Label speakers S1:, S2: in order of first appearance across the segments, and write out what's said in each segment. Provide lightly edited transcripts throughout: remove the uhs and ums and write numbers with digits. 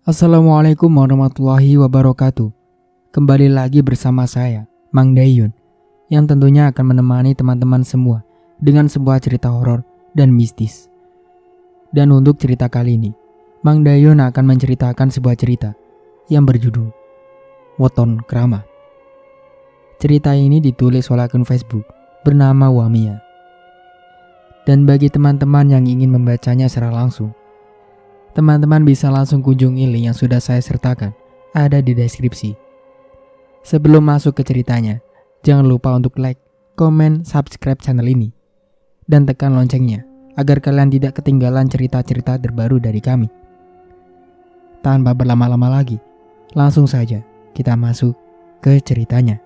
S1: Assalamualaikum warahmatullahi wabarakatuh. Kembali lagi bersama saya, Mang Dayun, yang tentunya akan menemani teman-teman semua dengan sebuah cerita horor dan mistis. Dan untuk cerita kali ini, Mang Dayun akan menceritakan sebuah cerita yang berjudul Weton Kramat. Cerita ini ditulis oleh akun Facebook bernama Wamia. Dan bagi teman-teman yang ingin membacanya secara langsung, teman-teman bisa langsung kunjungi link yang sudah saya sertakan, ada di deskripsi. Sebelum masuk ke ceritanya, jangan lupa untuk like, komen, subscribe channel ini, dan tekan loncengnya agar kalian tidak ketinggalan cerita-cerita terbaru dari kami. Tanpa berlama-lama lagi, langsung saja kita masuk ke ceritanya.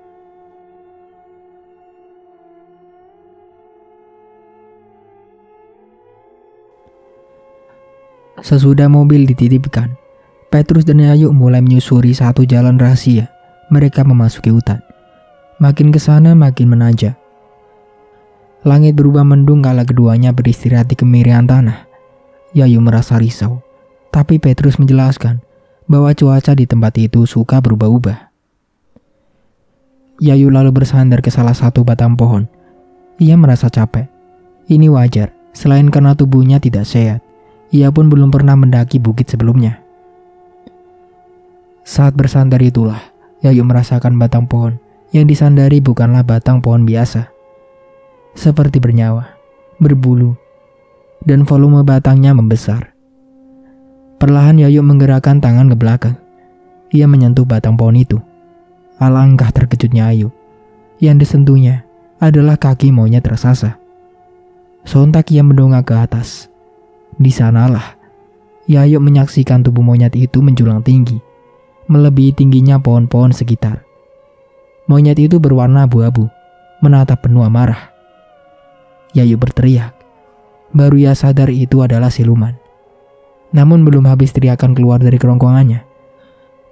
S1: Sesudah mobil dititipkan, Petrus dan Yayu mulai menyusuri satu jalan rahasia. Mereka memasuki hutan. Makin ke sana makin menanjak. Langit berubah mendung kala keduanya beristirahat di kemiringan tanah. Yayu merasa risau, tapi Petrus menjelaskan bahwa cuaca di tempat itu suka berubah-ubah. Yayu lalu bersandar ke salah satu batang pohon. Ia merasa capek. Ini wajar, selain karena tubuhnya tidak sehat. Ia pun belum pernah mendaki bukit sebelumnya. Saat bersandar itulah, Yayu merasakan batang pohon yang disandari bukanlah batang pohon biasa. Seperti bernyawa, berbulu, dan volume batangnya membesar. Perlahan Yayu menggerakkan tangan ke belakang. Ia menyentuh batang pohon itu. Alangkah terkejutnya Yayu. Yang disentuhnya adalah kaki monyet raksasa. Sontak ia mendongak ke atas. Di sanalah Yayu menyaksikan tubuh monyet itu menjulang tinggi, melebihi tingginya pohon-pohon sekitar. Monyet itu berwarna abu-abu, menatap penuh amarah. Yayu berteriak. Baru ia sadar itu adalah siluman. Namun belum habis teriakan keluar dari kerongkongannya,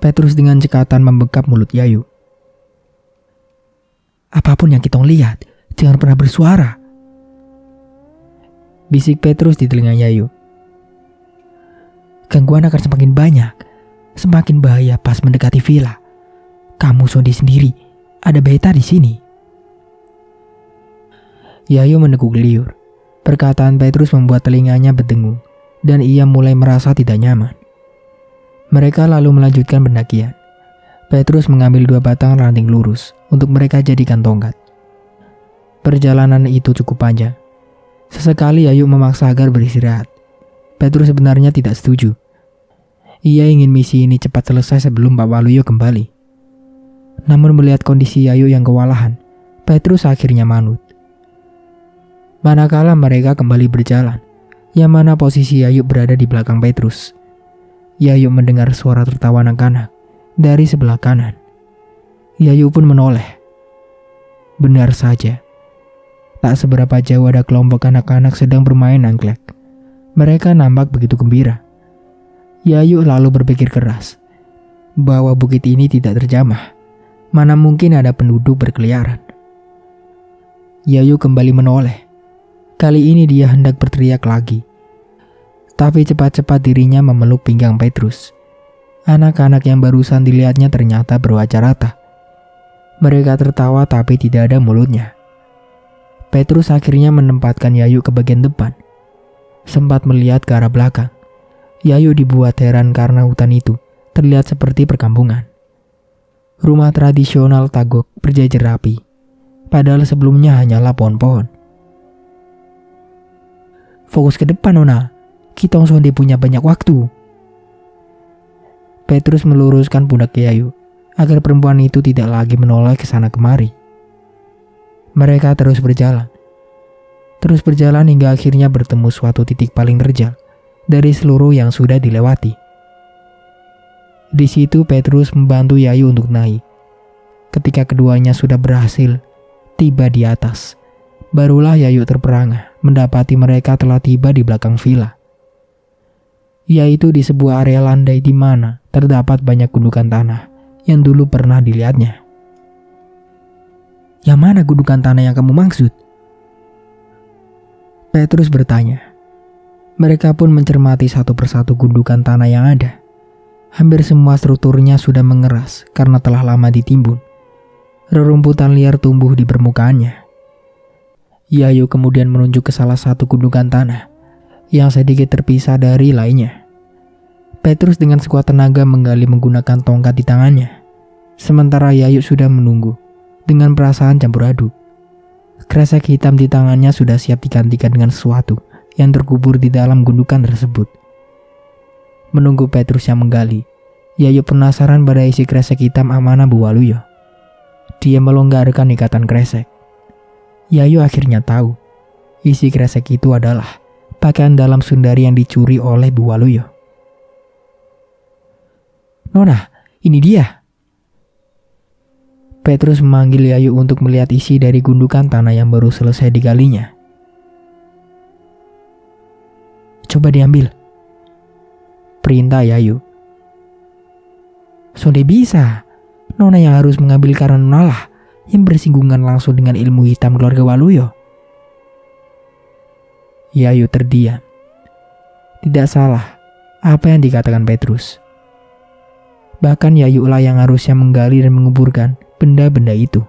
S1: Petrus dengan cekatan membekap mulut Yayu. "Apapun yang kita lihat, jangan pernah bersuara," bisik Petrus di telinga Yayu. "Gangguan akan semakin banyak, semakin bahaya pas mendekati villa. Kamu sonde sendiri, ada beta di sini." Yayu meneguk liur. Perkataan Petrus membuat telinganya berdengung, dan ia mulai merasa tidak nyaman. Mereka lalu melanjutkan pendakian. Petrus mengambil 2 batang ranting lurus untuk mereka jadikan tongkat. Perjalanan itu cukup panjang. Sesekali Yayu memaksa agar beristirahat. Petrus sebenarnya tidak setuju. Ia ingin misi ini cepat selesai sebelum Pak Waluyo kembali. Namun melihat kondisi Yayu yang kewalahan, Petrus akhirnya manut. Manakala mereka kembali berjalan, yang mana posisi Yayu berada di belakang Petrus. Yayu mendengar suara tertawa anak-anak dari sebelah kanan. Yayu pun menoleh. Benar saja. Tak seberapa jauh ada kelompok anak-anak sedang bermain angklek. Mereka nampak begitu gembira. Yayu lalu berpikir keras bahwa bukit ini tidak terjamah. Mana mungkin ada penduduk berkeliaran. Yayu kembali menoleh. Kali ini dia hendak berteriak lagi. Tapi cepat-cepat dirinya memeluk pinggang Petrus. Anak-anak yang barusan dilihatnya ternyata berwajah rata. Mereka tertawa tapi tidak ada mulutnya. Petrus akhirnya menempatkan Yayu ke bagian depan. Sempat melihat ke arah belakang. Yayu dibuat heran karena hutan itu terlihat seperti perkampungan. Rumah tradisional Tagok berjajar rapi, padahal sebelumnya hanyalah pohon-pohon. "Fokus ke depan, Nona. Kita sonde punya banyak waktu." Petrus meluruskan pundak Yayu agar perempuan itu tidak lagi menoleh ke sana kemari. Mereka terus berjalan hingga akhirnya bertemu suatu titik paling terjal dari seluruh yang sudah dilewati. Di situ Petrus membantu Yayu untuk naik. Ketika keduanya sudah berhasil tiba di atas, barulah Yayu terperangah mendapati mereka telah tiba di belakang villa, yaitu di sebuah area landai di mana terdapat banyak gundukan tanah yang dulu pernah dilihatnya. "Yang mana gundukan tanah yang kamu maksud?" Petrus bertanya. Mereka pun mencermati satu persatu gundukan tanah yang ada. Hampir semua strukturnya sudah mengeras karena telah lama ditimbun. Rerumputan liar tumbuh di permukaannya. Yayu kemudian menunjuk ke salah satu gundukan tanah yang sedikit terpisah dari lainnya. Petrus dengan sekuat tenaga menggali menggunakan tongkat di tangannya. Sementara Yayu sudah menunggu dengan perasaan campur aduk. Kresek hitam di tangannya sudah siap digantikan dengan sesuatu yang terkubur di dalam gundukan tersebut. Menunggu Petrus yang menggali, Yayu penasaran pada isi kresek hitam amanah Bu Waluyo. Dia melonggarkan ikatan kresek. Yayu akhirnya tahu, isi kresek itu adalah pakaian dalam Sundari yang dicuri oleh Bu Waluyo. "Nona, ini dia." Petrus memanggil Yayu untuk melihat isi dari gundukan tanah yang baru selesai digalinya. "Coba diambil," perintah Yayu. "Sonde bisa. Nona yang harus mengambil karena Nona lah yang bersinggungan langsung dengan ilmu hitam keluarga Waluyo." Yayu terdiam. Tidak salah apa yang dikatakan Petrus. Bahkan Yayu lah yang harusnya menggali dan menguburkan benda-benda itu.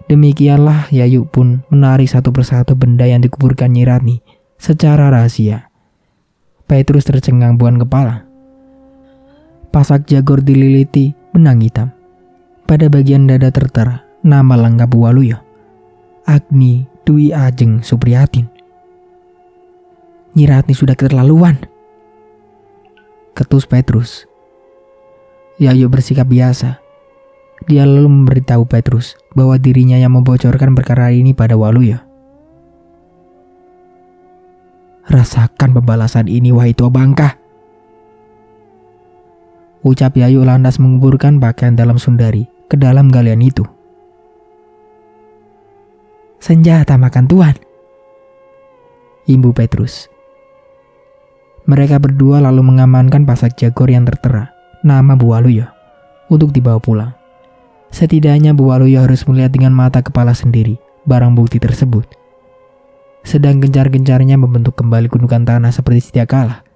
S1: Demikianlah Yayu pun menarik satu persatu benda yang dikuburkan Nyi Ratni secara rahasia. Petrus tercengang bukan kepala. Pasak jagor dililiti benang hitam. Pada bagian dada tertera nama lengkap Bu Waluyo, Agni Dwi Ajeng Supriyatin. "Nyi Ratni sudah keterlaluan," ketus Petrus. Yayu bersikap biasa. Dia lalu memberitahu Petrus bahwa dirinya yang membocorkan perkara ini pada Waluyo. "Rasakan pembalasan ini, wahai tua bangka," ucap Yayu lantas menguburkan pakaian dalam Sundari ke dalam galian itu. "Senjata makan tuan," imbu Petrus. Mereka berdua lalu mengamankan pasak jagor yang tertera nama Bu Waluyo untuk dibawa pulang. Setidaknya Bu Waluyo harus melihat dengan mata kepala sendiri barang bukti tersebut. Sedang gencar-gencarnya membentuk kembali gundukan tanah seperti sedia kala,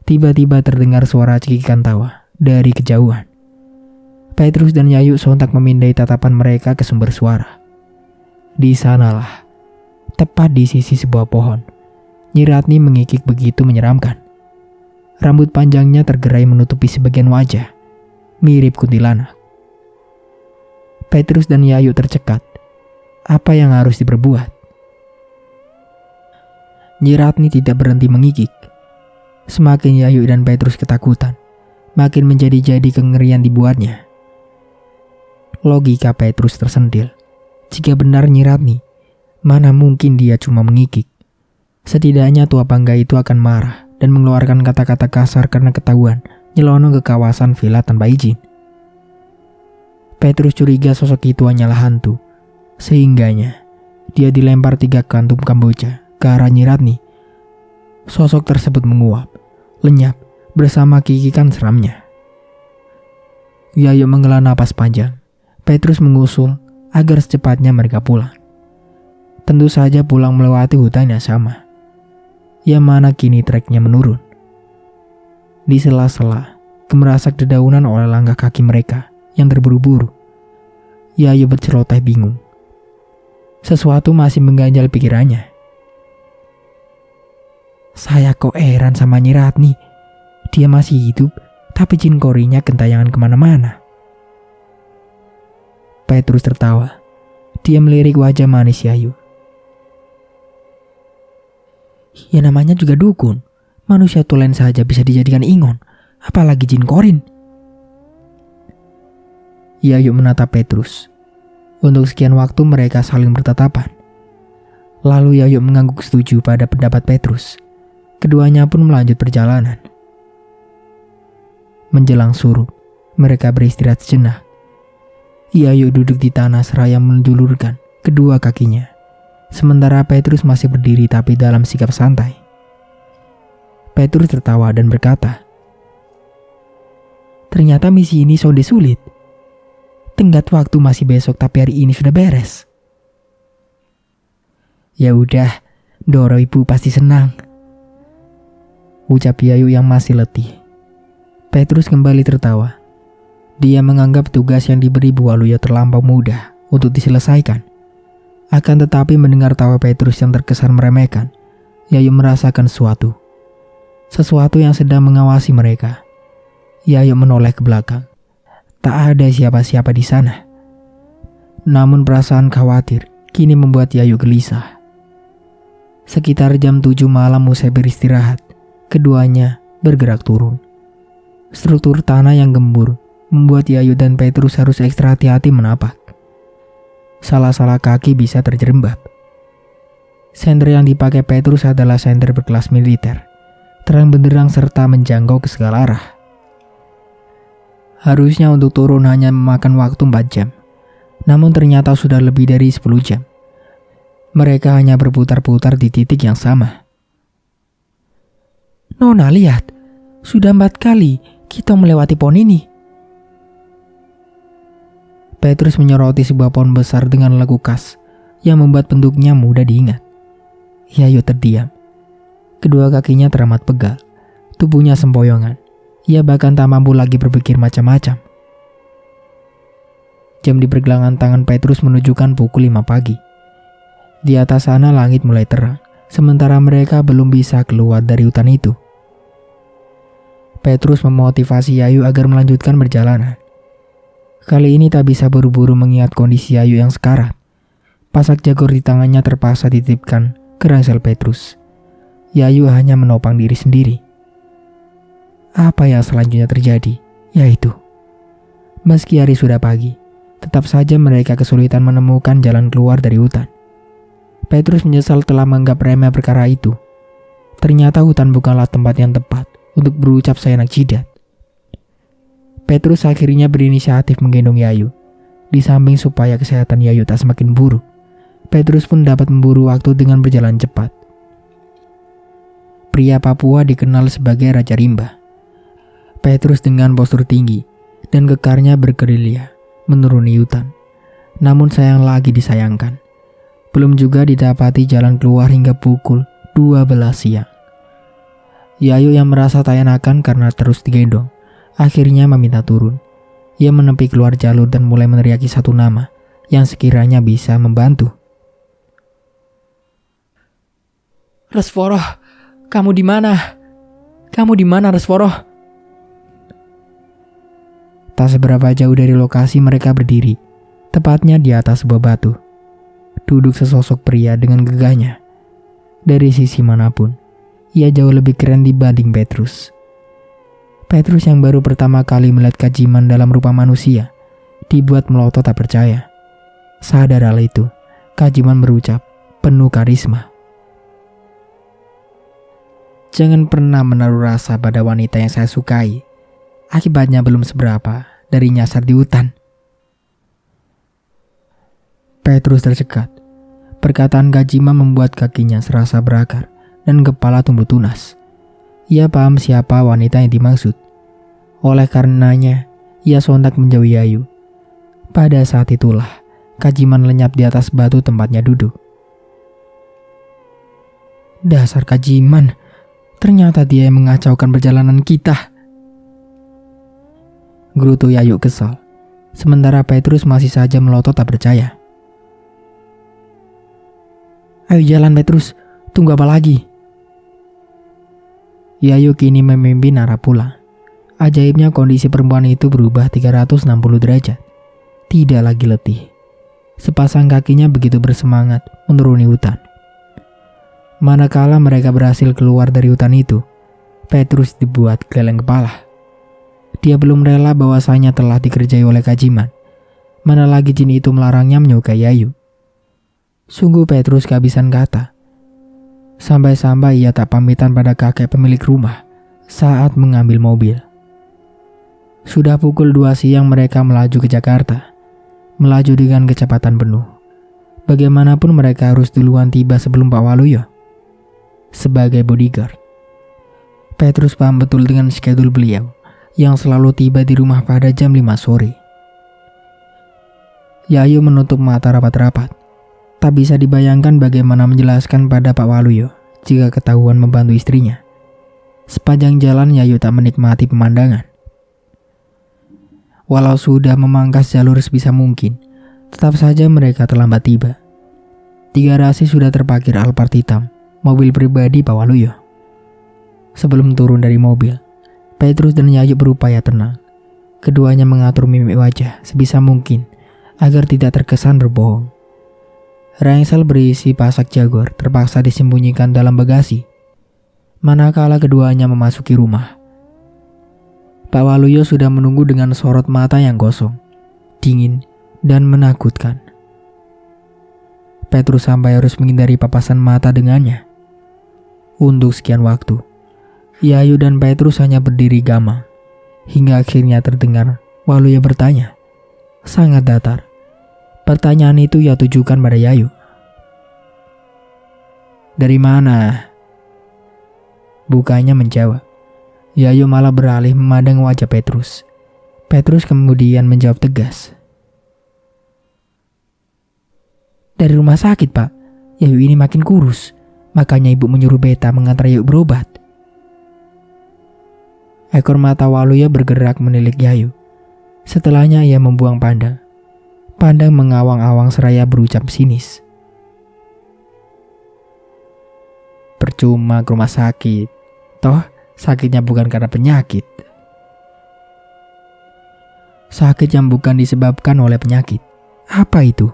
S1: tiba-tiba terdengar suara cekikan tawa dari kejauhan. Petrus dan Yayu sontak memindai tatapan mereka ke sumber suara. Di sanalah, tepat di sisi sebuah pohon, Nyi Ratni mengikik begitu menyeramkan. Rambut panjangnya tergerai menutupi sebagian wajah, mirip kuntilanak. Petrus dan Yayu tercekat. Apa yang harus diperbuat? Nyi Ratni tidak berhenti mengikik. Semakin Yayu dan Petrus ketakutan, makin menjadi-jadi kengerian dibuatnya. Logika Petrus tersentil. Jika benar Nyi Ratni, mana mungkin dia cuma mengikik? Setidaknya tua bangga itu akan marah dan mengeluarkan kata-kata kasar karena ketahuan nyelonong ke kawasan villa tanpa izin. Petrus curiga sosok itu hanyalah hantu, sehingganya dia dilempar 3 kantung kamboja ke arah Nyi Ratni. Sosok tersebut menguap, lenyap bersama kikikan seramnya. Yayu menghela napas panjang. Petrus mengusul agar secepatnya mereka pulang. Tentu saja pulang melewati hutan yang sama, yang mana kini treknya menurun. Di sela-sela gemerasak dedaunan oleh langkah kaki mereka yang terburu-buru, Yayu berceloteh bingung. Sesuatu masih mengganjal pikirannya. Saya kok heran sama Nyi Ratni. Dia masih hidup, tapi jin korinya gentayangan kemana-mana. Petrus tertawa. Dia melirik wajah manis Yayu. Ya namanya juga dukun. Manusia tulen saja bisa dijadikan ingon, apalagi jin korin. Yayu menatap Petrus. Untuk sekian waktu mereka saling bertatapan. Lalu Yayu mengangguk setuju pada pendapat Petrus. Keduanya pun melanjut perjalanan. Menjelang surup, mereka beristirahat sejenak. Yayu duduk di tanah seraya menjulurkan kedua kakinya. Sementara Petrus masih berdiri tapi dalam sikap santai. Petrus tertawa dan berkata, ternyata misi ini sonde sulit. Tenggat waktu masih besok tapi hari ini sudah beres. Ya udah, Doro ibu pasti senang, ucap Yayu yang masih letih. Petrus kembali tertawa. Dia menganggap tugas yang diberi Bu Waluyo terlampau mudah untuk diselesaikan. Akan tetapi mendengar tawa Petrus yang terkesan meremehkan, Yayu merasakan sesuatu yang sedang mengawasi mereka. Yayu menoleh ke belakang. Tak ada siapa-siapa di sana. Namun perasaan khawatir kini membuat Yayu gelisah. Sekitar jam 7 malam usai beristirahat, keduanya bergerak turun. Struktur tanah yang gembur membuat Yayu dan Petrus harus ekstra hati-hati menapak. Salah-salah kaki bisa terjerembab. Senter yang dipakai Petrus adalah senter berkelas militer, terang benderang serta menjangkau ke segala arah. Harusnya untuk turun hanya memakan waktu 4 jam, namun ternyata sudah lebih dari 10 jam. Mereka hanya berputar-putar di titik yang sama. Nona, lihat, sudah 4 kali kita melewati pohon ini. Petrus menyoroti sebuah pohon besar dengan lagu khas yang membuat bentuknya mudah diingat. Yayu terdiam. Kedua kakinya teramat pegal, tubuhnya sempoyongan. Ia bahkan tak mampu lagi berpikir macam-macam. Jam di pergelangan tangan Petrus menunjukkan pukul 5 pagi. Di atas sana langit mulai terang, sementara mereka belum bisa keluar dari hutan itu. Petrus memotivasi Yayu agar melanjutkan perjalanan. Kali ini tak bisa buru-buru mengingat kondisi Yayu yang sekarat. Pasak jagur di tangannya terpaksa dititipkan ke ransel Petrus. Yayu hanya menopang diri sendiri. Apa yang selanjutnya terjadi? Yaitu, meski hari sudah pagi, tetap saja mereka kesulitan menemukan jalan keluar dari hutan. Petrus menyesal telah menganggap remeh perkara itu. Ternyata hutan bukanlah tempat yang tepat untuk berucap seenak jidat. Petrus akhirnya berinisiatif menggendong Yayu. Di samping supaya kesehatan Yayu tak semakin buruk, Petrus pun dapat memburu waktu dengan berjalan cepat. Pria Papua dikenal sebagai Raja Rimba. Petrus dengan postur tinggi dan gekarnya bergerilya menuruni hutan. Namun sayang lagi disayangkan, belum juga didapati jalan keluar hingga pukul 12 siang. Yayu yang merasa tak enakan karena terus digendong, akhirnya meminta turun. Ia menepi keluar jalur dan mulai meneriaki satu nama yang sekiranya bisa membantu. Resvoroh, kamu di mana? Kamu di mana, Resvoroh? Tak seberapa jauh dari lokasi mereka berdiri, tepatnya di atas sebuah batu. Duduk sesosok pria dengan gegahnya. Dari sisi manapun, ia jauh lebih keren dibanding Petrus. Petrus yang baru pertama kali melihat Kajiman dalam rupa manusia, dibuat melotot tak percaya. Sadar hal itu, Kajiman berucap, penuh karisma. Jangan pernah menaruh rasa pada wanita yang saya sukai. Akibatnya belum seberapa dari nyasar di hutan. Petrus tercekat. Perkataan Kajiman membuat kakinya serasa berakar dan kepala tumbuh tunas. Ia paham siapa wanita yang dimaksud. Oleh karenanya, ia sontak menjauhi Yayu. Pada saat itulah, Kajiman lenyap di atas batu tempatnya duduk. Dasar Kajiman, ternyata dia yang mengacaukan perjalanan kita. Gerutu Yayu kesal, sementara Petrus masih saja melotot tak percaya. Ayo jalan Petrus, tunggu apa lagi? Yayu kini memimpin arah pulang. Ajaibnya kondisi perempuan itu berubah 360 derajat. Tidak lagi letih. Sepasang kakinya begitu bersemangat menuruni hutan. Manakala mereka berhasil keluar dari hutan itu, Petrus dibuat geleng kepala. Dia belum rela bahwasanya telah dikerjai oleh Kajiman. Mana lagi jin itu melarangnya menyukai Yayu. Sungguh Petrus kehabisan kata. Sampai-sampai ia tak pamitan pada kakek pemilik rumah saat mengambil mobil. Sudah pukul 2 siang mereka melaju ke Jakarta. Melaju dengan kecepatan penuh. Bagaimanapun mereka harus duluan tiba sebelum Pak Waluyo. Sebagai bodyguard, Petrus paham betul dengan skedul beliau yang selalu tiba di rumah pada jam 5 sore. Yayu menutup mata rapat-rapat. Tak bisa dibayangkan bagaimana menjelaskan pada Pak Waluyo jika ketahuan membantu istrinya. Sepanjang jalan Yayu tak menikmati pemandangan. Walau sudah memangkas jalur sebisa mungkin, tetap saja mereka terlambat tiba. 3 rasi sudah terparkir Alphard hitam, mobil pribadi Pak Waluyo. Sebelum turun dari mobil, Petrus dan Yayu berupaya tenang. Keduanya mengatur mimik wajah sebisa mungkin agar tidak terkesan berbohong. Ransel berisi pasak Jaguar terpaksa disembunyikan dalam bagasi. Manakala keduanya memasuki rumah, Pak Waluyo sudah menunggu dengan sorot mata yang kosong, dingin, dan menakutkan. Petrus sampai harus menghindari papasan mata dengannya. Untuk sekian waktu, Yayu dan Petrus hanya berdiri gamang, hingga akhirnya terdengar Waluyo bertanya, sangat datar. Pertanyaan itu ia tujukan pada Yayu. "Dari mana?" Bukannya menjawab. Yayu malah beralih memandang wajah Petrus. Petrus kemudian menjawab tegas. "Dari rumah sakit, Pak. Yayu ini makin kurus. Makanya ibu menyuruh beta mengantar Yayu berobat." Ekor mata Waluyo bergerak menilik Yayu. Setelahnya ia membuang pandang. Pandang mengawang-awang seraya berucap sinis. "Percuma ke rumah sakit. Toh sakitnya bukan karena penyakit." Sakit yang bukan disebabkan oleh penyakit. Apa itu?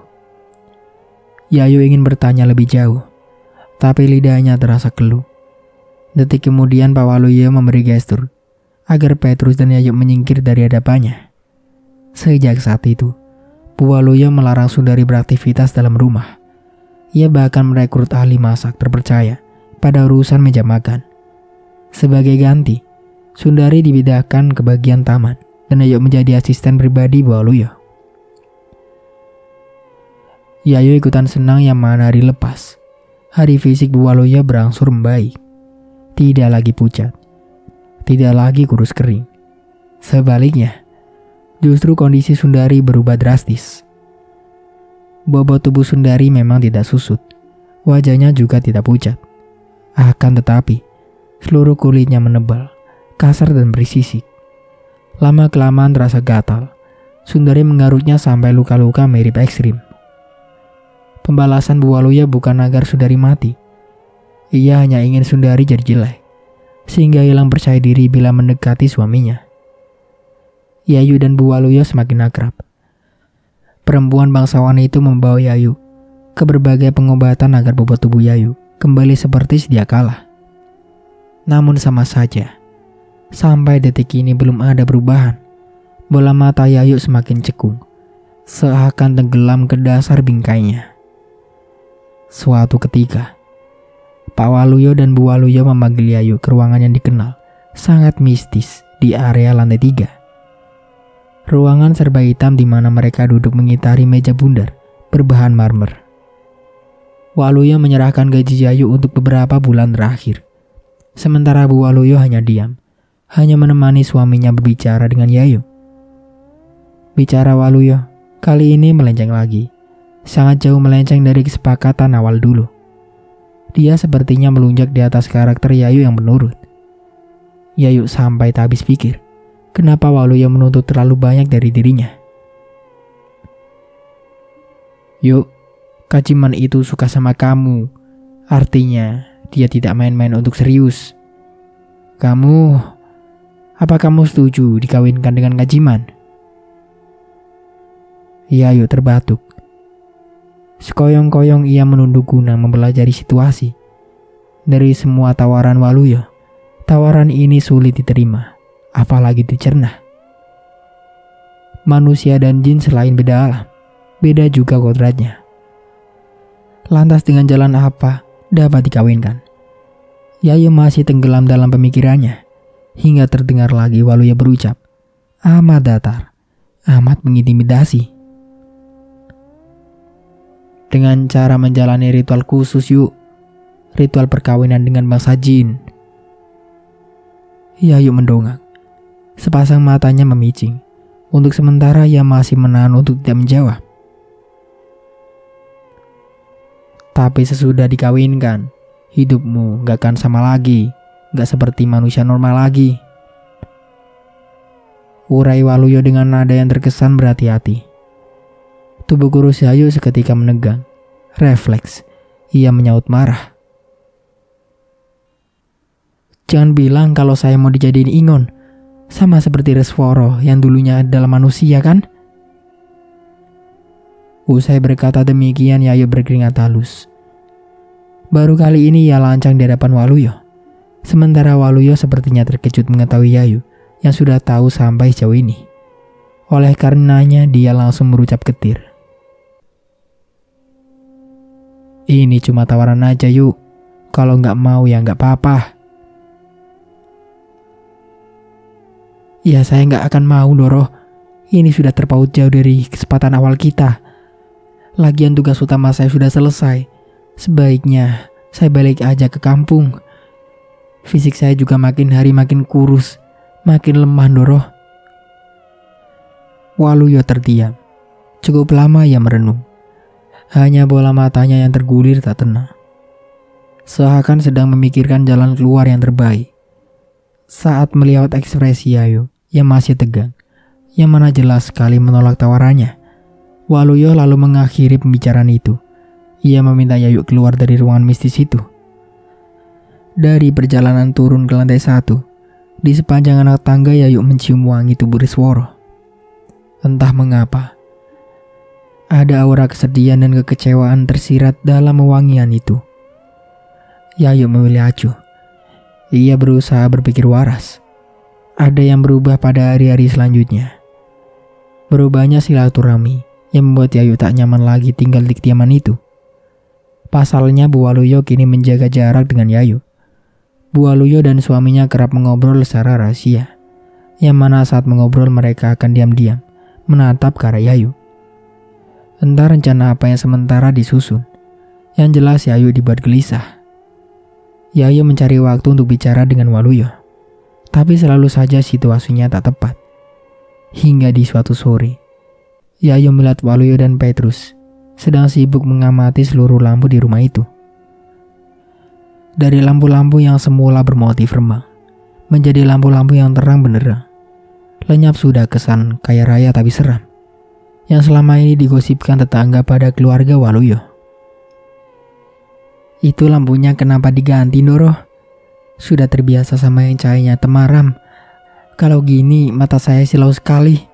S1: Yayu ingin bertanya lebih jauh, tapi lidahnya terasa keluh. Detik kemudian Pak Waluyo memberi gestur agar Petrus dan Yayu menyingkir dari hadapannya. Sejak saat itu, Bu Waluyo melarang Sundari beraktivitas dalam rumah. Ia bahkan merekrut ahli masak terpercaya pada urusan meja makan. Sebagai ganti, Sundari dipindahkan ke bagian taman dan Yayu menjadi asisten pribadi Bu Waluyo. Yayu ikutan senang yang mana hari lepas. Hari fisik Bu Waluyo berangsur membaik. Tidak lagi pucat, tidak lagi kurus kering. Sebaliknya, justru kondisi Sundari berubah drastis. Bobot tubuh Sundari memang tidak susut, wajahnya juga tidak pucat. Akan tetapi, seluruh kulitnya menebal, kasar dan bersisik. Lama-kelamaan terasa gatal. Sundari mengarutnya sampai luka-luka mirip ekstrim. Pembalasan Bu Waluyo bukan agar Sundari mati. Ia hanya ingin Sundari jadi jelek, sehingga hilang percaya diri bila mendekati suaminya. Yayu dan Bu Waluyo semakin akrab. Perempuan bangsawan itu membawa Yayu ke berbagai pengobatan agar bobot tubuh Yayu kembali seperti sedia kala. Namun sama saja, sampai detik ini belum ada perubahan. Bola mata Yayu semakin cekung, seakan tenggelam ke dasar bingkainya. Suatu ketika, Pak Waluyo dan Bu Waluyo memanggil Yayu ke ruangan yang dikenal sangat mistis di area lantai 3. Ruangan serba hitam di mana mereka duduk mengitari meja bundar berbahan marmer. Waluyo menyerahkan gaji Yayu untuk beberapa bulan terakhir. Sementara Bu Waluyo hanya diam, hanya menemani suaminya berbicara dengan Yayu. Bicara Waluyo kali ini melenceng lagi, sangat jauh melenceng dari kesepakatan awal dulu. Dia sepertinya melunjak di atas karakter Yayu yang menurut. Yayu sampai tak habis pikir, kenapa Waluyo menuntut terlalu banyak dari dirinya. "Yuk, Kaciman itu suka sama kamu. Artinya dia tidak main-main untuk serius. Apa kamu setuju dikawinkan dengan Kaciman?" Yayu terbatuk. Sekoyong-koyong ia menunduk guna mempelajari situasi. Dari semua tawaran Waluyo, tawaran ini sulit diterima, apalagi dicerna. Manusia dan jin selain beda alam, beda juga kodratnya. Lantas dengan jalan apa dapat dikawinkan? Yayu masih tenggelam dalam pemikirannya, hingga terdengar lagi Waluyo berucap, amat datar, amat mengintimidasi. "Dengan cara menjalani ritual khusus yuk, ritual perkawinan dengan bangsa jin." Yayu mendongak. Sepasang matanya memicing. Untuk sementara ia masih menahan untuk tidak menjawab. "Tapi sesudah dikawinkan, hidupmu gak akan sama lagi, gak seperti manusia normal lagi." Urai Waluyo dengan nada yang terkesan berhati-hati. Tubuh kurus Yayu seketika menegang. Refleks, ia menyaut marah. Jangan bilang kalau saya mau dijadiin ingon. Sama seperti Reswara yang dulunya adalah manusia kan? Usai berkata demikian, Yayu berkeringat halus. Baru kali ini ia lancang di hadapan Waluyo. Sementara Waluyo sepertinya terkejut mengetahui Yayu yang sudah tahu sampai sejauh ini. Oleh karenanya dia langsung merucap getir. Ini cuma tawaran aja yuk. Kalau nggak mau ya nggak apa-apa. Ya saya nggak akan mau Doro. Ini sudah terpaut jauh dari kesempatan awal kita. Lagian tugas utama saya sudah selesai. Sebaiknya saya balik aja ke kampung. Fisik saya juga makin hari makin kurus. Makin lemah Doro. Waluyo terdiam. Cukup lama ia merenung. Hanya bola matanya yang tergulir tak tenang. Seakan sedang memikirkan jalan keluar yang terbaik. Saat melihat ekspresi Yayu yang masih tegang, yang mana jelas sekali menolak tawarannya, Waluyo lalu mengakhiri pembicaraan itu. Ia meminta Yayu keluar dari ruangan mistis itu. Dari perjalanan turun ke lantai 1, di sepanjang anak tangga Yayu mencium wangi tubuh Reswara. Entah mengapa, ada aura kesedihan dan kekecewaan tersirat dalam wewangian itu. Yayu memilih acuh. Ia berusaha berpikir waras. Ada yang berubah pada hari-hari selanjutnya. Berubahnya silaturahmi yang membuat Yayu tak nyaman lagi tinggal di kediaman itu. Pasalnya Bu Waluyo kini menjaga jarak dengan Yayu. Bu Waluyo dan suaminya kerap mengobrol secara rahasia. Yang mana saat mengobrol mereka akan diam-diam menatap ke arah Yayu. Entah rencana apa yang sementara disusun. Yang jelas Yayu dibuat gelisah. Yayu mencari waktu untuk bicara dengan Waluyo. Tapi selalu saja situasinya tak tepat. Hingga di suatu sore, Yayu melihat Waluyo dan Petrus sedang sibuk mengamati seluruh lampu di rumah itu. Dari lampu-lampu yang semula bermotif remang, menjadi lampu-lampu yang terang benderang. Lenyap sudah kesan kaya raya tapi seram, yang selama ini digosipkan tetangga pada keluarga Waluyo. Itu lampunya kenapa diganti Doro? Sudah terbiasa sama yang cahayanya temaram. Kalau gini mata saya silau sekali.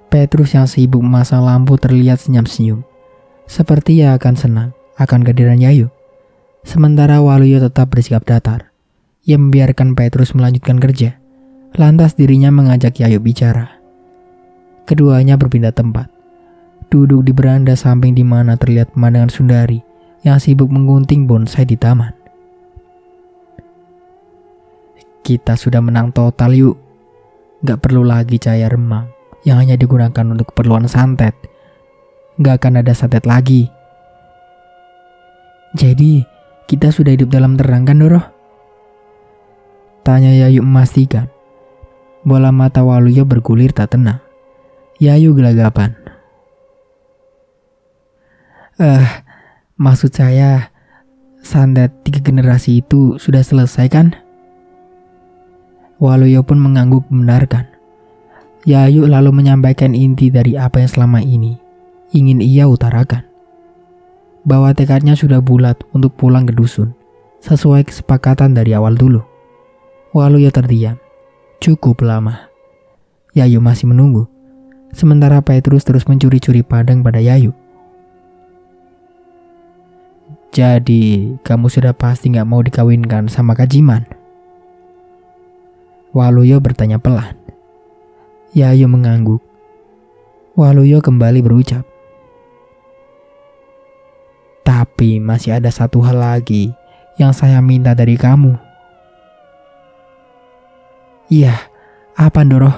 S1: Petrus yang sibuk memasang lampu terlihat senyum-senyum. Seperti ia akan senang akan kehadiran Yayu. Sementara Waluyo tetap bersikap datar. Ia membiarkan Petrus melanjutkan kerja. Lantas dirinya mengajak Yayu bicara. Keduanya berpindah tempat. Duduk di beranda samping di mana terlihat pemandangan Sundari yang sibuk menggunting bonsai di taman. Kita sudah menang total yuk. Gak perlu lagi cahaya remang yang hanya digunakan untuk keperluan santet. Gak akan ada santet lagi. Jadi kita sudah hidup dalam terang kan Doro? Tanya Yayu memastikan. Bola mata Waluyo bergulir tak tenang. Yayu gelagapan. Maksud saya santet 3 generasi itu sudah selesai kan? Waluyo pun mengangguk membenarkan. Yayu lalu menyampaikan inti dari apa yang selama ini ingin ia utarakan. Bahwa tekadnya sudah bulat untuk pulang ke dusun, sesuai kesepakatan dari awal dulu. Waluyo terdiam. Cukup lama. Yayu masih menunggu. Sementara Petrus terus mencuri-curi pandang pada Yayu. Jadi, kamu sudah pasti gak mau dikawinkan sama Kak Jiman? Waluyo bertanya pelan. Yayu mengangguk. Waluyo kembali berucap. Tapi masih ada satu hal lagi yang saya minta dari kamu. Iya, apa Doro?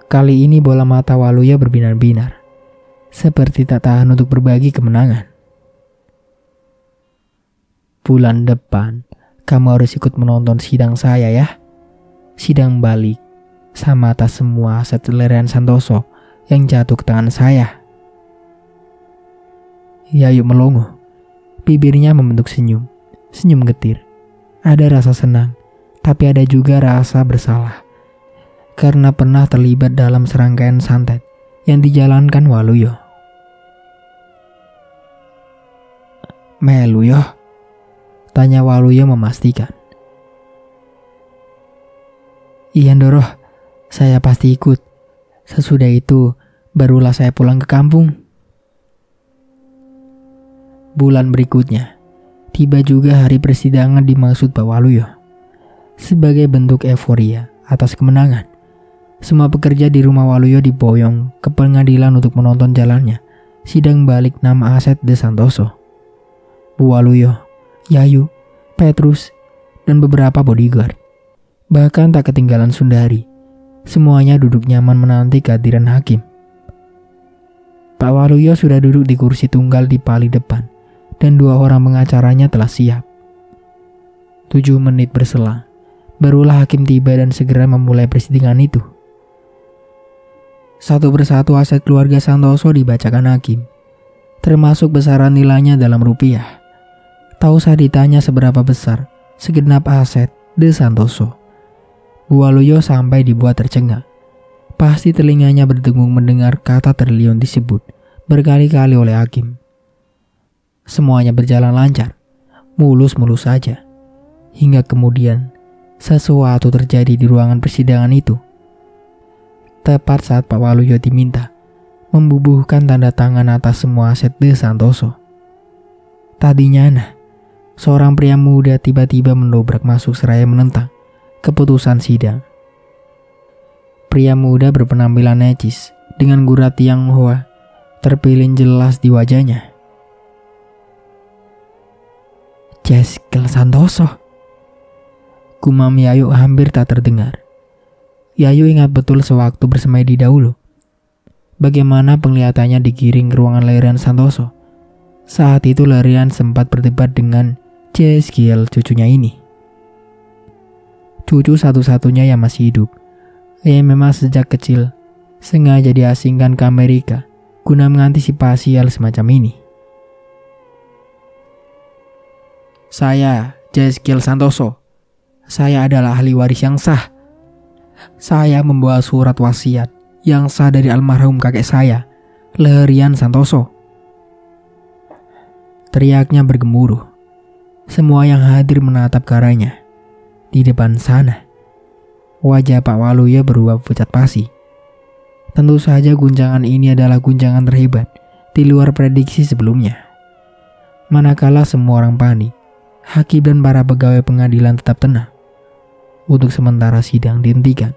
S1: Kali ini bola mata Waluyo berbinar-binar. Seperti tak tahan untuk berbagi kemenangan. Bulan depan, kamu harus ikut menonton sidang saya ya. Sidang balik sama atas semua aset Lerian Santoso yang jatuh ke tangan saya. Yayu melongo. Bibirnya membentuk senyum. Senyum getir. Ada rasa senang, tapi ada juga rasa bersalah karena pernah terlibat dalam serangkaian santet yang dijalankan Waluyo. "Melu yo?" tanya Waluyo memastikan. "Iya Ndoro, saya pasti ikut. Sesudah itu barulah saya pulang ke kampung." Bulan berikutnya, tiba juga hari persidangan dimaksud Pak Waluyo. Sebagai bentuk euforia atas kemenangan, semua pekerja di rumah Waluyo diboyong ke pengadilan untuk menonton jalannya sidang balik nama Aset De Santoso. Bu Waluyo, Yayu, Petrus, dan beberapa bodyguard, bahkan tak ketinggalan Sundari, semuanya duduk nyaman menanti kehadiran hakim. Pak Waluyo sudah duduk di kursi tunggal di paling depan, dan 2 orang pengacaranya telah siap. 7 menit berselang, barulah hakim tiba dan segera memulai persidangan itu. Satu persatu aset keluarga Santoso dibacakan hakim, termasuk besaran nilainya dalam rupiah. Tak usah ditanya seberapa besar segenap aset De Santoso. Bu Waluyo sampai dibuat tercengang. Pasti telinganya berdengung mendengar kata triliun disebut berkali-kali oleh hakim. Semuanya berjalan lancar, mulus-mulus saja. Hingga kemudian sesuatu terjadi di ruangan persidangan itu. Tepat saat Pak Waluyo diminta membubuhkan tanda tangan atas semua aset De Santoso. Tadinya seorang pria muda tiba-tiba mendobrak masuk seraya menentang keputusan sidang. Pria muda berpenampilan necis dengan gurat Tionghoa terpilih jelas di wajahnya. "Jeskel Santoso," gumam Yayu hampir tak terdengar. Yayu ingat betul sewaktu bersemedi dahulu, bagaimana penglihatannya digiring ke ruangan Lerian Santoso. Saat itu Lerian sempat berdebat dengan Jeskel, cucunya ini. Cucu satu-satunya yang masih hidup. Yang memang sejak kecil sengaja diasingkan ke Amerika guna mengantisipasi hal semacam ini. "Saya, Jeskel Santoso. Saya adalah ahli waris yang sah. Saya membawa surat wasiat yang sah dari almarhum kakek saya, Lerian Santoso." Teriaknya bergemuruh. Semua yang hadir menatap ke arahnya. Di depan sana, wajah Pak Waluyo berubah pucat pasi. Tentu saja guncangan ini adalah guncangan terhebat di luar prediksi sebelumnya. Manakala semua orang panik, hakim dan para pegawai pengadilan tetap tenang. Untuk sementara sidang dihentikan,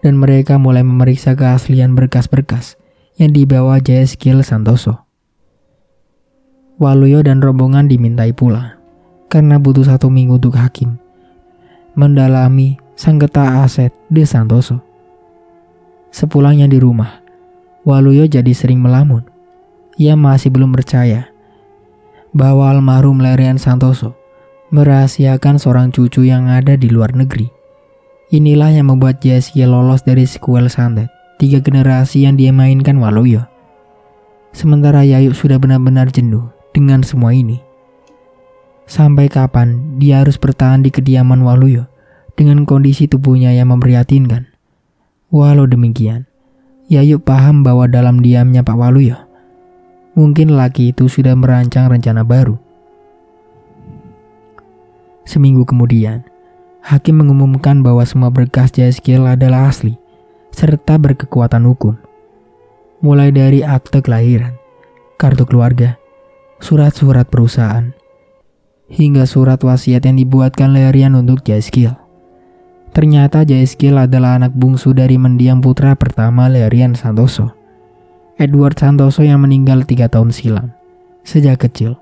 S1: dan mereka mulai memeriksa keaslian berkas-berkas yang dibawa Jeskel Santoso. Waluyo dan rombongan dimintai pulang karena butuh 1 minggu untuk hakim mendalami sengketa aset De Santoso. Sepulangnya di rumah, Waluyo jadi sering melamun. Ia masih belum percaya bahwa almarhum Lerian Santoso merahasiakan seorang cucu yang ada di luar negeri. Inilah yang membuat Jeskel lolos dari sequel santet 3 generasi yang dia mainkan Waluyo. Sementara Yayu sudah benar-benar jenuh dengan semua ini. Sampai kapan dia harus bertahan di kediaman Waluyo dengan kondisi tubuhnya yang memprihatinkan? Walau demikian, Yayu paham bahwa dalam diamnya Pak Waluyo, mungkin laki itu sudah merancang rencana baru. Seminggu kemudian, hakim mengumumkan bahwa semua berkas Jeskel adalah asli serta berkekuatan hukum. Mulai dari akte kelahiran, kartu keluarga, surat-surat perusahaan, hingga surat wasiat yang dibuatkan Lerian untuk Jeskel. Ternyata Jeskel adalah anak bungsu dari mendiang putra pertama Lerian Santoso, Edward Santoso, yang meninggal 3 tahun silam. Sejak kecil,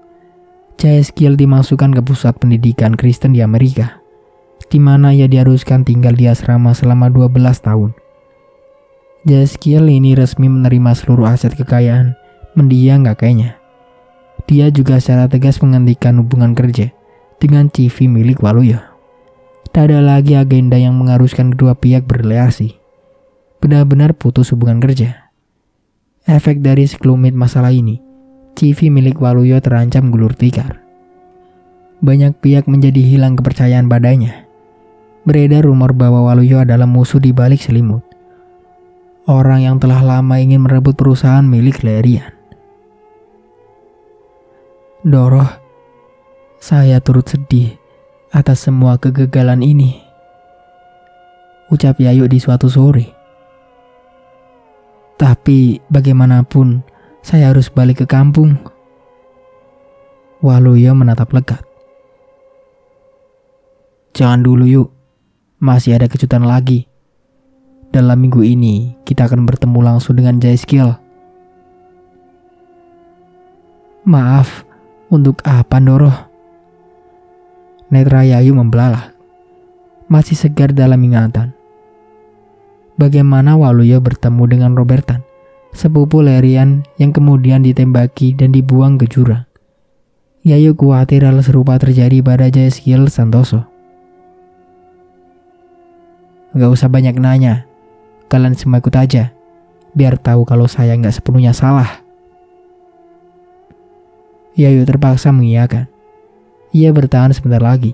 S1: Jeskel dimasukkan ke pusat pendidikan Kristen di Amerika, di mana ia diharuskan tinggal di asrama selama 12 tahun. Jeskel ini resmi menerima seluruh aset kekayaan mendiang kakeknya. Dia juga secara tegas menghentikan hubungan kerja dengan CV milik Waluyo. Tak ada lagi agenda yang mengharuskan kedua pihak berrelasi. Benar-benar putus hubungan kerja. Efek dari sekelumit masalah ini, CV milik Waluyo terancam gulur tikar. Banyak pihak menjadi hilang kepercayaan padanya. beredar rumor bahwa Waluyo adalah musuh di balik selimut. Orang yang telah lama ingin merebut perusahaan milik Lerian. Doroh, saya turut sedih atas semua kegagalan ini, ucap Yayu di suatu sore. Tapi bagaimanapun, saya harus balik ke kampung. Waluyo menatap lekat. Jangan dulu yuk, masih ada kejutan lagi. Dalam minggu ini, kita akan bertemu langsung dengan Jaiskill. Maaf, untuk apa Doroh? Netra Yayu membelalak, masih segar dalam ingatan. Bagaimana Waluyo bertemu dengan Robertan, sepupu Lerian yang kemudian ditembaki dan dibuang ke jurang. Yayu khawatir hal serupa terjadi pada Jaiskill Santoso. Gak usah banyak nanya, kalian semua ikut aja, biar tahu kalau saya gak sepenuhnya salah. Yayu terpaksa mengiyakan. Ia bertahan sebentar lagi,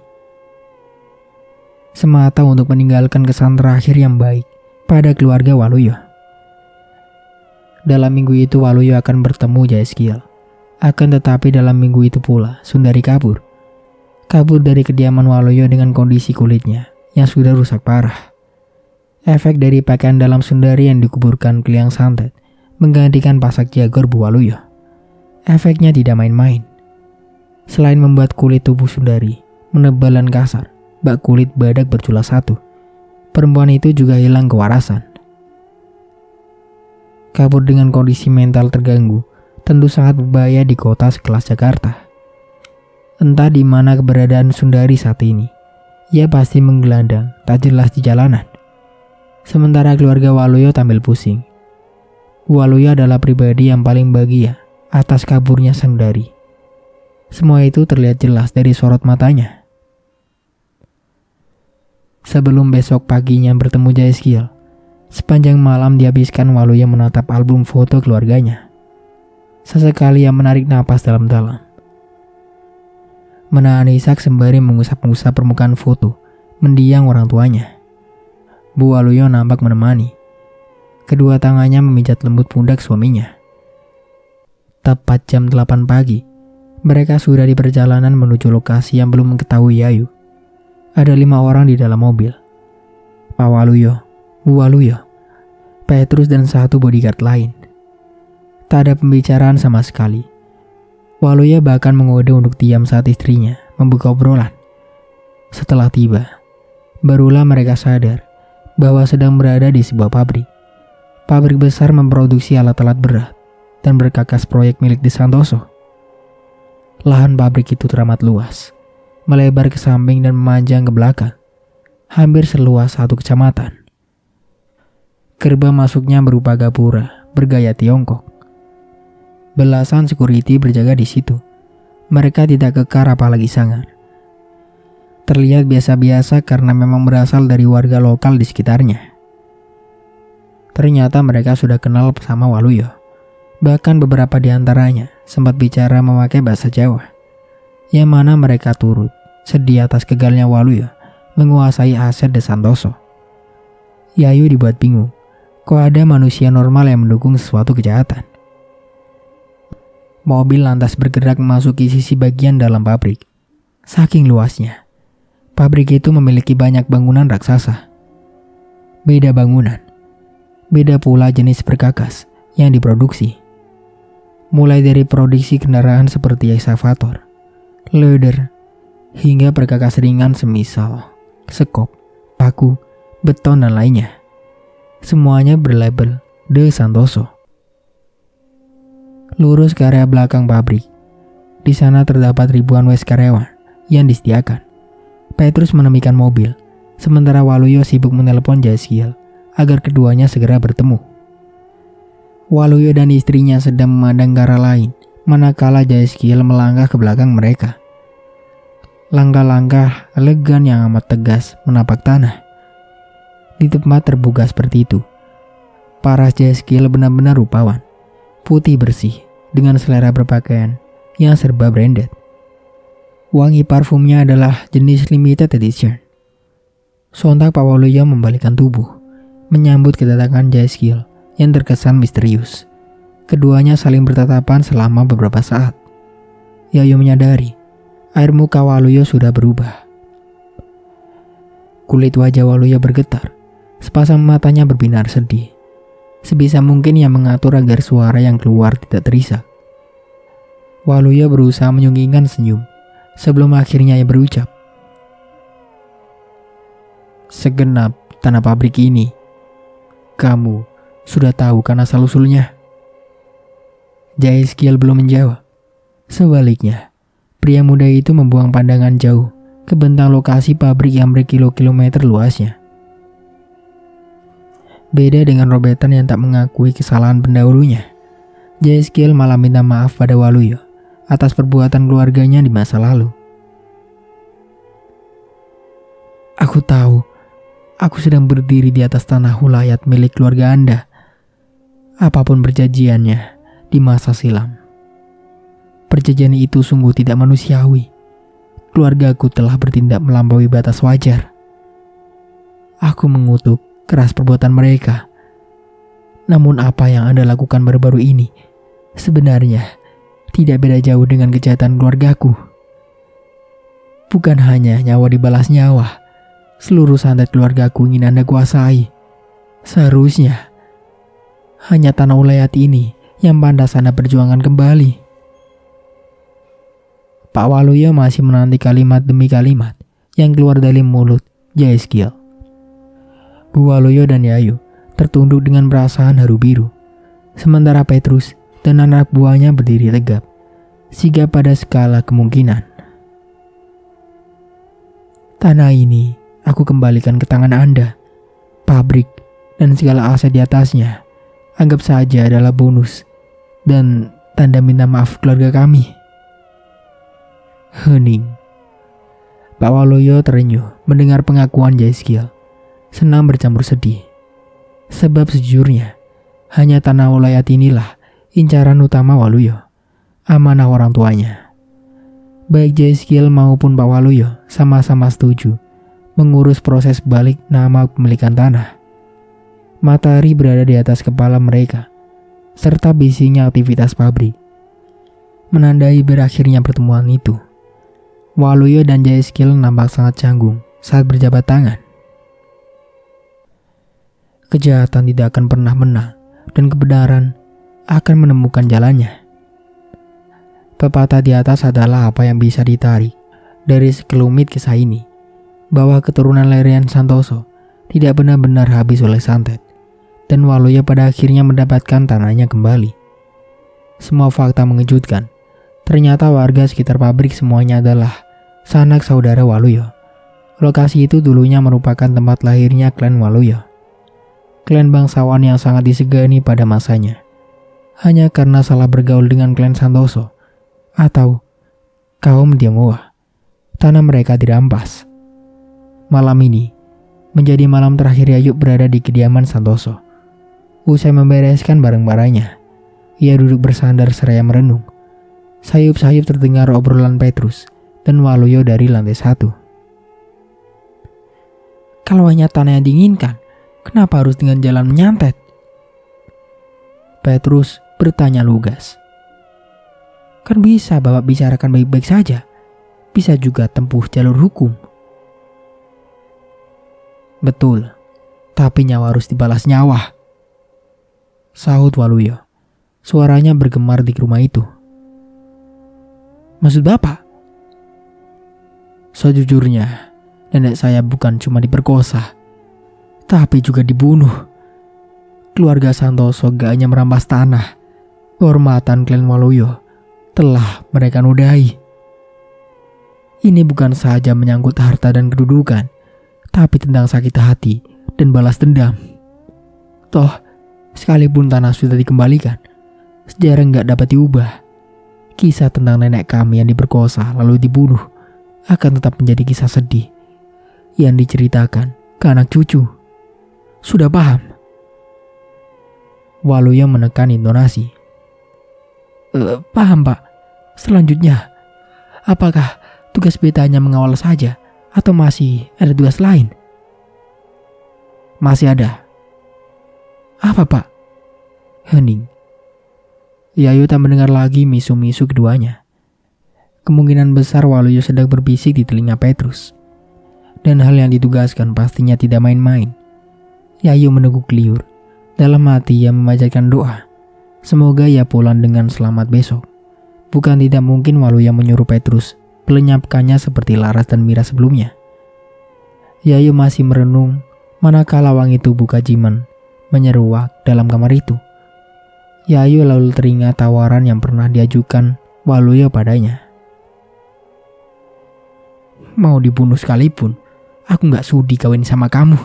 S1: semata untuk meninggalkan kesan terakhir yang baik pada keluarga Waluyo. Dalam minggu itu Waluyo akan bertemu Jaiskill. Akan tetapi dalam minggu itu pula Sundari kabur. Kabur dari kediaman Waluyo dengan kondisi kulitnya yang sudah rusak parah. Efek dari pakaian dalam Sundari yang dikuburkan ke liang santet menggantikan pasak jagur Bu Waluyo. Efeknya tidak main-main. Selain membuat kulit tubuh Sundari menebal dan kasar, bak kulit badak bercula satu, perempuan itu juga hilang kewarasan. Kabur dengan kondisi mental terganggu tentu sangat berbahaya di kota sekelas Jakarta. Entah di mana keberadaan Sundari saat ini, ia pasti menggelandang tak jelas di jalanan. Sementara keluarga Waluyo tampil pusing. Waluyo adalah pribadi yang paling bahagia atas kaburnya Sundari. Semua itu terlihat jelas dari sorot matanya. Sebelum besok paginya bertemu Jaiskill, sepanjang malam dihabiskan Waluyo menatap album foto keluarganya. Sesekali ia menarik napas dalam-dalam, menahan isak sembari mengusap-ngusap permukaan foto mendiang orang tuanya. Bu Waluyo nampak menemani. Kedua tangannya memijat lembut pundak suaminya. Tepat jam 8 pagi, mereka sudah di perjalanan menuju lokasi yang belum mengetahui Yayu. Ada 5 orang di dalam mobil. Pak Waluyo, Bu Waluyo, Petrus dan 1 bodyguard lain. Tak ada pembicaraan sama sekali. Waluyo bahkan mengode untuk diam saat istrinya membuka obrolan. Setelah tiba, barulah mereka sadar bahwa sedang berada di sebuah pabrik. Pabrik besar memproduksi alat-alat berat dan berkakas proyek milik De Santoso. Lahan pabrik itu teramat luas, melebar ke samping dan memanjang ke belakang, hampir seluas 1 kecamatan. Gerbang masuknya berupa gapura bergaya Tiongkok. Belasan security berjaga di situ. Mereka tidak kekar apalagi sangar. Terlihat biasa-biasa karena memang berasal dari warga lokal di sekitarnya. Ternyata mereka sudah kenal sama Waluyo. Bahkan beberapa di antaranya sempat bicara memakai bahasa Jawa, yang mana mereka turut sedih atas gagalnya Waluyo menguasai aset De Santoso. Yayu dibuat bingung, kok ada manusia normal yang mendukung sesuatu kejahatan. Mobil lantas bergerak memasuki sisi bagian dalam pabrik. Saking luasnya, pabrik itu memiliki banyak bangunan raksasa. Beda bangunan, beda pula jenis perkakas yang diproduksi. Mulai dari produksi kendaraan seperti ekskavator, loader, hingga perkakas ringan semisal sekop, paku, beton dan lainnya. Semuanya berlabel De Santoso. Lurus ke area belakang pabrik. Di sana terdapat ribuan waste karyawan yang disediakan. Petrus menemukan mobil, sementara Waluyo sibuk menelepon Jaiskill agar keduanya segera bertemu. Waluyo dan istrinya sedang memandang ke arah lain, manakala Jaiskill melangkah ke belakang mereka. Langkah-langkah elegan yang amat tegas menapak tanah. Di tempat terbuka seperti itu, paras Jaiskill benar-benar rupawan, putih bersih, dengan selera berpakaian yang serba branded. Wangi parfumnya adalah jenis limited edition. Sontak Pak Waluyo membalikkan tubuh, menyambut kedatangan Jaskiel yang terkesan misterius. Keduanya saling bertatapan selama beberapa saat. Yayu menyadari, air muka Waluyo sudah berubah. Kulit wajah Waluyo bergetar, sepasang matanya berbinar sedih. Sebisa mungkin ia mengatur agar suara yang keluar tidak terisak. Waluyo berusaha menyunggingkan senyum, sebelum akhirnya ia berucap, "Segenap tanah pabrik ini, kamu sudah tahu kan asal-usulnya?" Jaskiel belum menjawab. Sebaliknya, pria muda itu membuang pandangan jauh ke bentang lokasi pabrik yang berkilo-kilometer luasnya. Beda dengan Robetan yang tak mengakui kesalahan pendahulunya, Jaskiel malah minta maaf pada Waluyo atas perbuatan keluarganya di masa lalu. "Aku tahu, aku sedang berdiri di atas tanah hulayat milik keluarga Anda. Apapun perjanjiannya di masa silam, perjanjian itu sungguh tidak manusiawi. Keluargaku telah bertindak melampaui batas wajar. Aku mengutuk keras perbuatan mereka. Namun apa yang Anda lakukan baru-baru ini sebenarnya tidak beda jauh dengan kejahatan keluargaku. Bukan hanya nyawa dibalas nyawa, seluruh santet keluargaku ingin Anda kuasai. Seharusnya hanya tanah ulayat ini yang pantas Anda perjuangkan kembali." Pak Waluyo masih menanti kalimat demi kalimat yang keluar dari mulut Jaskiel. Bu Waluyo dan Yayu tertunduk dengan perasaan haru biru, sementara Petrus dan anak buahnya berdiri tegap, sigap pada segala kemungkinan. "Tanah ini aku kembalikan ke tangan Anda. Pabrik dan segala aset di atasnya anggap saja adalah bonus dan tanda minta maaf keluarga kami." Hening. Pak Waluyo terenyuh mendengar pengakuan Jaskiel, senang bercampur sedih. Sebab sejujurnya, hanya tanah ulayat inilah incaran utama Waluyo, amanah orang tuanya. Baik Jaskiel maupun Pak Waluyo sama-sama setuju mengurus proses balik nama kepemilikan tanah. Matahari berada di atas kepala mereka, serta bisinya aktivitas pabrik. Menandai berakhirnya pertemuan itu, Waluyo dan Jaskiel nampak sangat canggung saat berjabat tangan. Kejahatan tidak akan pernah menang dan kebenaran akan menemukan jalannya. Pepatah di atas adalah apa yang bisa ditarik dari sekelumit kisah ini, bahwa keturunan Lerian Santoso tidak benar-benar habis oleh santet, dan Waluyo pada akhirnya mendapatkan tanahnya kembali. Semua fakta mengejutkan. Ternyata warga sekitar pabrik semuanya adalah sanak saudara Waluyo. Lokasi itu dulunya merupakan tempat lahirnya klan Waluyo, klan bangsawan yang sangat disegani pada masanya. Hanya karena salah bergaul dengan klan Santoso atau kaum Tionghoa, tanah mereka dirampas. Malam ini menjadi malam terakhir Yayu berada di kediaman Santoso. Usai membereskan barang-barangnya, ia duduk bersandar seraya merenung. Sayup-sayup terdengar obrolan Petrus dan Waluyo dari lantai 1. "Kalau hanya tanah yang diinginkan, kenapa harus dengan jalan menyantet?" Petrus bertanya lugas. "Kan bisa Bapak bicarakan baik-baik saja. Bisa juga tempuh jalur hukum." "Betul, tapi nyawa harus dibalas nyawa," sahut Waluyo. Suaranya bergemar di rumah itu. "Maksud Bapak?" "Sejujurnya, nenek saya bukan cuma diperkosa, tapi juga dibunuh. Keluarga Santoso gak hanya merampas tanah, kehormatan klan Waluyo telah mereka nodai. Ini bukan saja menyangkut harta dan kedudukan, tapi tentang sakit hati dan balas dendam. Toh, sekalipun tanah sudah dikembalikan, sejarah gak dapat diubah. Kisah tentang nenek kami yang diperkosa lalu dibunuh akan tetap menjadi kisah sedih yang diceritakan ke anak cucu. Sudah paham?" Waluyo menekan intonasi. Paham Pak. Selanjutnya, apakah tugas beta hanya mengawal saja atau masih ada tugas lain?" Masih ada. Apa pak? Hening. Yayu tak mendengar lagi misu-misu keduanya. Kemungkinan besar Waluyo sedang berbisik di telinga Petrus. Dan hal yang ditugaskan pastinya tidak main-main. Yayu meneguk liur. Dalam hati ia memanjatkan doa. Semoga ia pulang dengan selamat besok. Bukan tidak mungkin Waluyo menyuruh Petrus melenyapkannya seperti Laras dan Mira sebelumnya. Yayu masih merenung manakala wangi tubuh Kajiman menyeruak dalam kamar itu. Yayu lalu teringat tawaran yang pernah diajukan Waluyo padanya. Mau dibunuh sekalipun, aku gak sudi kawin sama kamu.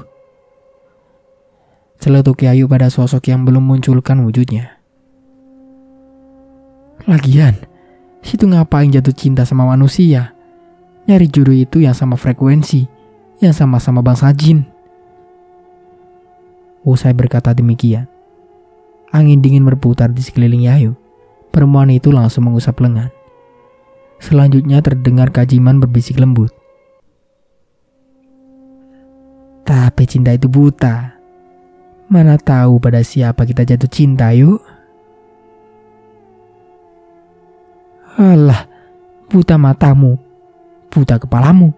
S1: Celetuk Yayu pada sosok yang belum munculkan wujudnya. Lagian, situ ngapain jatuh cinta sama manusia? Nyari jodoh itu yang sama frekuensi, yang sama-sama bangsa jin. Usai berkata demikian, angin dingin berputar di sekeliling Yayu. Perempuan itu langsung mengusap lengan. Selanjutnya terdengar Kajiman berbisik lembut. Tapi cinta itu buta. Mana tahu pada siapa kita jatuh cinta, yuk. Alah, buta matamu, buta kepalamu.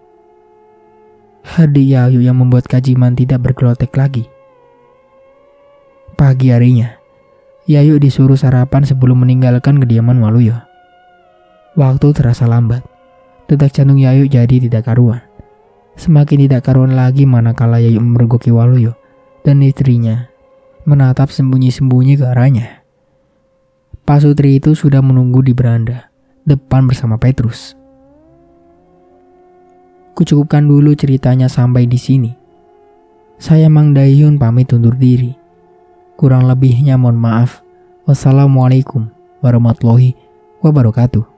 S1: Hadi Yayu yang membuat Kajiman tidak bergelotek lagi. Pagi harinya, Yayu disuruh sarapan sebelum meninggalkan kediaman Waluyo. Waktu terasa lambat. Detak jantung Yayu jadi tidak karuan. Semakin tidak karuan lagi manakala Yayu memergoki Waluyo dan istrinya menatap sembunyi-sembunyi ke arahnya. Pak Sutri itu sudah menunggu di beranda depan bersama Petrus. Kucukupkan dulu ceritanya sampai di sini. Saya Mang Dayun pamit undur diri. Kurang lebihnya mohon maaf. Wassalamualaikum warahmatullahi wabarakatuh.